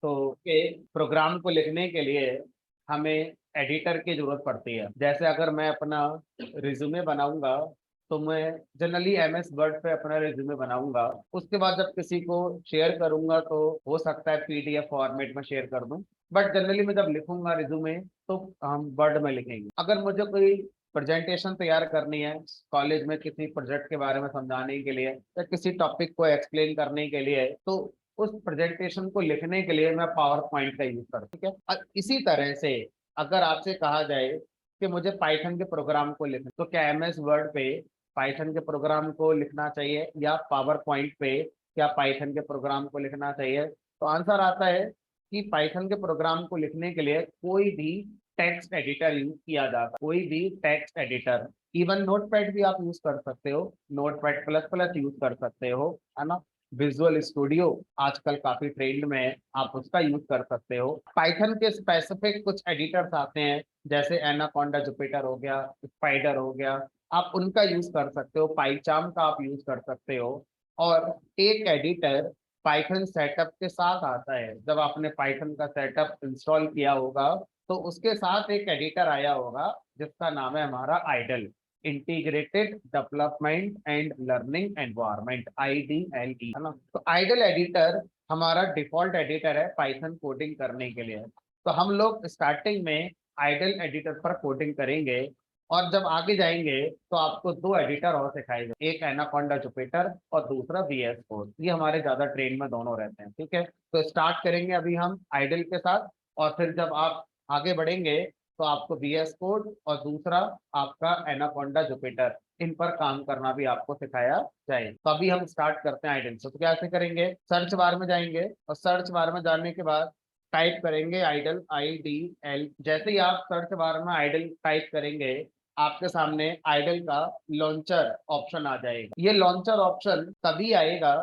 तो के प्रोग्राम को लिखने के लिए हमें एडिटर की जरूरत पड़ती है। जैसे अगर मैं अपना रिज्यूमे बनाऊंगा तो मैं जनरली एमएस वर्ड पे अपना रिज्यूमे बनाऊंगा। उसके बाद जब किसी को शेयर करूंगा तो हो सकता है पीडीएफ फॉर्मेट में शेयर कर दूं। बट जनरली मैं जब लिखूंगा रिज्यूमे तो हम वर्ड में लिखेंगे। अगर मुझे कोई प्रेजेंटेशन तैयार करनी है कॉलेज में किसी प्रोजेक्ट के बारे में समझाने के लिए या किसी टॉपिक को एक्सप्लेन करने के लिए, तो उस प्रेजेंटेशन को लिखने के लिए मैं पावर पॉइंट का यूज करता हूँ। ठीक है, इसी तरह से अगर आपसे कहा जाए कि मुझे पाइथन के प्रोग्राम को लिखना, तो क्या एमएस वर्ड पे पाइथन के प्रोग्राम को लिखना चाहिए या पावर पॉइंट पे क्या पाइथन के प्रोग्राम को लिखना चाहिए? तो आंसर आता है कि पाइथन के प्रोग्राम को लिखने के लिए कोई भी टेक्स्ट एडिटर यूज किया जाता है। कोई भी टेक्स्ट एडिटर, इवन नोटपैड भी आप यूज कर सकते हो, नोटपैड प्लस प्लस यूज कर सकते हो, है ना। विजुअल स्टूडियो आजकल काफी ट्रेंड में है, आप उसका यूज कर सकते हो। पाइथन के स्पेसिफिक कुछ एडिटर्स आते हैं, जैसे एनाकोंडा जुपिटर हो गया, स्पाइडर हो गया, आप उनका यूज कर सकते हो। पाइचार्म का आप यूज कर सकते हो। और एक एडिटर पाइथन सेटअप के साथ आता है। जब आपने पाइथन का सेटअप इंस्टॉल किया होगा तो उसके साथ एक एडिटर आया होगा जिसका नाम है हमारा IDLE, integrated development and learning environment, IDLE, है ना। तो आइडल एडिटर हमारा डिफॉल्ट एडिटर है पाइथन कोडिंग करने के लिए। तो हम लोग स्टार्टिंग में आइडल एडिटर पर कोडिंग करेंगे और जब आगे जाएंगे तो आपको दो एडिटर और सिखाए जाएंगे, एक एनाकोंडा जुपिटर और दूसरा VS कोड। ये हमारे ज्यादा ट्रेंड में दोनों रहते हैं। ठीक है, तो स्टार्ट करेंगे अभी हम आइडल के साथ, और फिर जब आप आगे बढ़ेंगे तो आपको VS कोड और दूसरा आपका एनाकोंडा जुपिटर, इन पर काम करना भी आपको सिखाया जाए। तो अभी हम स्टार्ट करते हैं आइडल से। तो कैसे करेंगे, सर्च बार में जाएंगे और सर्च बार में जाने के बाद टाइप करेंगे आइडल, IDL। जैसे ही आप सर्च बार में आइडल टाइप करेंगे आपके सामने आइडल का लॉन्चर ऑप्शन आ जाएगा। ये लॉन्चर ऑप्शन तभी आएगा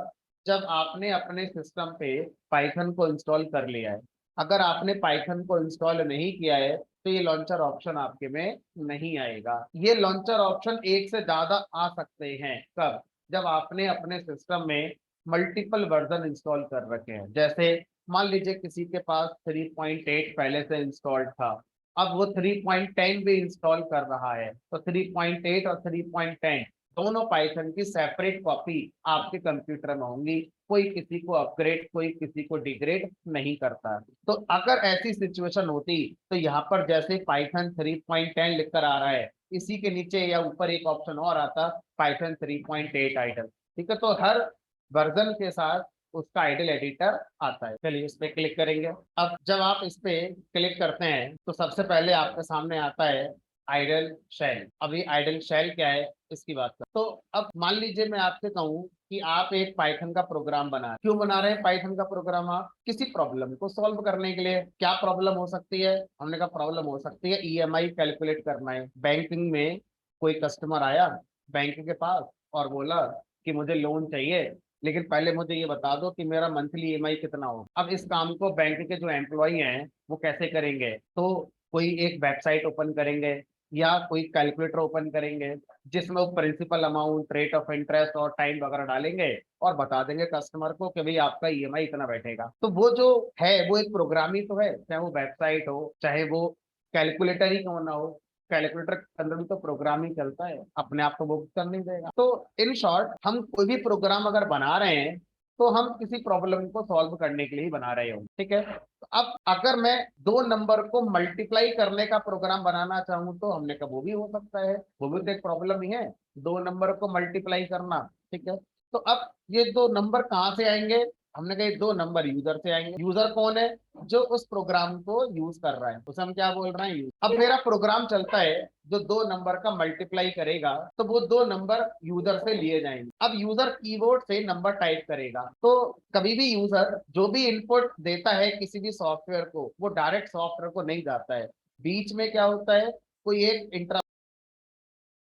जब आपने अपने सिस्टम पे पाइथन को इंस्टॉल कर लिया है। अगर आपने पाइथन को इंस्टॉल नहीं किया है तो ये लॉन्चर ऑप्शन आपके में नहीं आएगा। ये लॉन्चर ऑप्शन एक से ज्यादा आ सकते हैं कब, जब आपने अपने सिस्टम में मल्टीपल वर्जन इंस्टॉल कर रखे हैं। जैसे मान लीजिए किसी के पास 3.8 पहले से इंस्टॉल्ड था, अब वो 3.10 भी इंस्टॉल कर रहा है, तो 3.8 और 3.10 दोनों पाइथन की सेपरेट कॉपी आपके कंप्यूटर में होंगी। कोई किसी को अपग्रेड, कोई किसी को डिग्रेड नहीं करता। तो अगर ऐसी सिचुएशन होती तो यहाँ पर जैसे पाइथन 3.10 लिखकर आ रहा है, इसी के नीचे या ऊपर एक ऑप्शन और आता, पाइथन 3.8 आइडल। ठीक है, तो हर वर्जन के साथ उसका आइडल एडिटर आता है। चलिए इस पे क्लिक करेंगे। अब जब आप इस पे क्लिक करते हैं तो सबसे पहले आपके सामने आता है आइडल शेल। अभी आइडल शेल क्या है इसकी बात कर, तो अब मान लीजिए मैं आपसे कहूँ कि आप एक पाइथन का प्रोग्राम बना, क्यों बना रहे हैं पाइथन का प्रोग्राम? आप किसी प्रॉब्लम को सॉल्व करने के लिए। क्या प्रॉब्लम हो सकती है? हमने कहा प्रॉब्लम हो सकती है EMI कैलकुलेट करना है। बैंकिंग में कोई कस्टमर आया बैंक के पास और बोला कि मुझे लोन चाहिए, लेकिन पहले मुझे ये बता दो कि मेरा मंथली EMI कितना हो। अब इस काम को बैंक के जो एम्प्लॉई हैं वो कैसे करेंगे? तो कोई एक वेबसाइट ओपन करेंगे या कोई कैलकुलेटर ओपन करेंगे जिसमें वो principal amount, rate of interest और टाइम वगैरह डालेंगे और बता देंगे कस्टमर को कि भाई आपका EMI इतना बैठेगा। तो वो जो है वो एक प्रोग्राम ही तो है, चाहे वो वेबसाइट हो चाहे वो कैलकुलेटर ही क्यों ना हो। कैलकुलेटर के अंदर भी तो प्रोग्राम ही चलता है, अपने आप तो वो कर नहीं देगा। तो इन शॉर्ट हम कोई भी प्रोग्राम अगर बना रहे हैं तो हम किसी प्रॉब्लम को सॉल्व करने के लिए ही बना रहे हो। ठीक है, तो अब अगर मैं दो नंबर को मल्टीप्लाई करने का प्रोग्राम बनाना चाहूँ तो हमने कहा वो भी हो सकता है, वो भी तो एक प्रॉब्लम ही है, दो नंबर को मल्टीप्लाई करना। ठीक है, तो अब ये दो नंबर कहाँ से आएंगे? हमने कहा ये दो नंबर यूजर से आएंगे। यूजर कौन है? जो उस प्रोग्राम को यूज कर रहा है, उसे हम क्या बोल रहे हैं? यूज। अब मेरा प्रोग्राम चलता है जो दो नंबर का मल्टीप्लाई करेगा, तो वो दो नंबर यूजर से लिए जाएंगे। अब यूजर कीबोर्ड से नंबर टाइप करेगा, तो कभी भी यूजर जो भी इनपुट देता है किसी भी सॉफ्टवेयर को, वो डायरेक्ट सॉफ्टवेयर को नहीं जाता है। बीच में क्या होता है, कोई एक इंटर